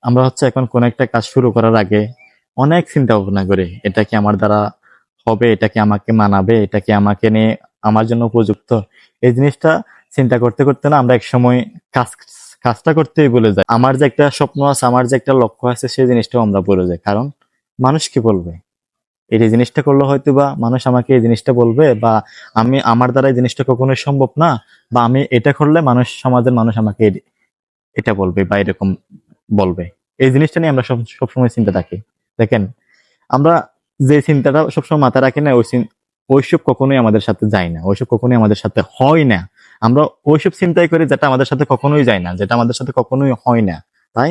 আমরা হচ্ছে এখন কোন একটা কাজ শুরু করার আগে অনেক চিন্তা ভাবনা করি, এটা কি আমার দ্বারা হবে, এটা কি আমাকে মানাবে, এটা কি আমাকে নিয়ে আমার জন্য উপযুক্ত। এই জিনিসটা চিন্তা করতে করতে না আমরা এক সময় কাজ কাজটা করতেই ভুলে যাই। আমার যে একটা স্বপ্ন আছে, আমার যে একটা লক্ষ্য আছে, সেই জিনিসটাও আমরা ভুলে যাই। কারণ মানুষ কি বলবে, এই যে জিনিসটা করলে হয়তো বা মানুষ আমাকে এই জিনিসটা বলবে, বা আমি আমার দ্বারা এই জিনিসটা কখনোই সম্ভব না, বা আমি এটা করলে মানুষ, সমাজের মানুষ আমাকে এটা বলবে বা এরকম বলবে। এই জিনিসটা নিয়ে আমরা সবসময় চিন্তা থাকি। দেখেন, আমরা যে চিন্তাটা সবসময় মাথায় রাখি না, ওইসব কখনোই আমাদের সাথে যায় না, ওইসব কখনোই আমাদের সাথে হয় না। আমরা ওইসব চিন্তাই করি যেটা আমাদের সাথে কখনোই যায় না, যেটা আমাদের সাথে কখনোই হয় না। তাই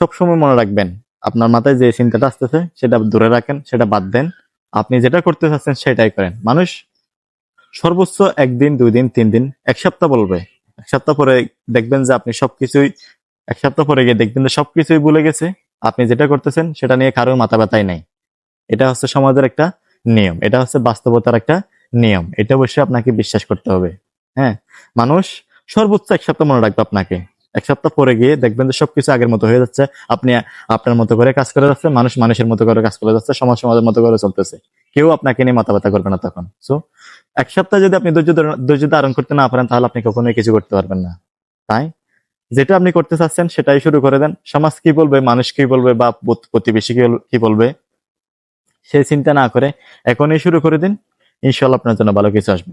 সবসময় মনে রাখবেন, আপনার মাথায় যে চিন্তাটা আসতেছে সেটা দূরে রাখেন, সেটা বাদ দেন। আপনি যেটা করতে চাচ্ছেন সেটাই করেন। মানুষ সর্বোচ্চ একদিন, 2 দিন, 3 দিন, 1 সপ্তাহ বলবে। 1 সপ্তাহ পরে দেখবেন যে আপনি সবকিছুই, 1 সপ্তাহ পরে গিয়ে দেখবেন যে সবকিছুই ভুলে গেছে। আপনি যেটা করতেছেন সেটা নিয়ে কারোর মাথা ব্যথাই নাই। এটা হচ্ছে সমাজের একটা নিয়ম, এটা হচ্ছে বাস্তবতার একটা নিয়ম। এটা অবশ্যই আপনাকে বিশ্বাস করতে হবে। হ্যাঁ, মানুষ সর্বোচ্চ 1 সপ্তাহ মনে রাখবে আপনাকে। 1 সপ্তাহ পরে গিয়ে দেখবেন যে সবকিছু আগের মতো হয়ে যাচ্ছে। আপনি আপনার মতো করে কাজ করে যাচ্ছে, মানুষ মানুষের মতো করে কাজ করে যাচ্ছে, সমাজ সমাজের মতো করে চলতেছে। কেউ আপনাকে নিয়ে মাথা ব্যথা করবে না তখন। সো 1 সপ্তাহ যদি আপনি ধৈর্য ধারণ করতে না পারেন, তাহলে আপনি কখনোই কিছু করতে পারবেন না। তাই যেটা আপনি করতে চাচ্ছেন সেটাই শুরু করে দেন। সমাজ কি বলবে, মানুষ কি বলবে, বা প্রতিবেশী কি বলবে, সে চিন্তা না করে এখনই শুরু করে দিন। ইনশাল্লাহ আপনার জন্য ভালো কিছু আসবে।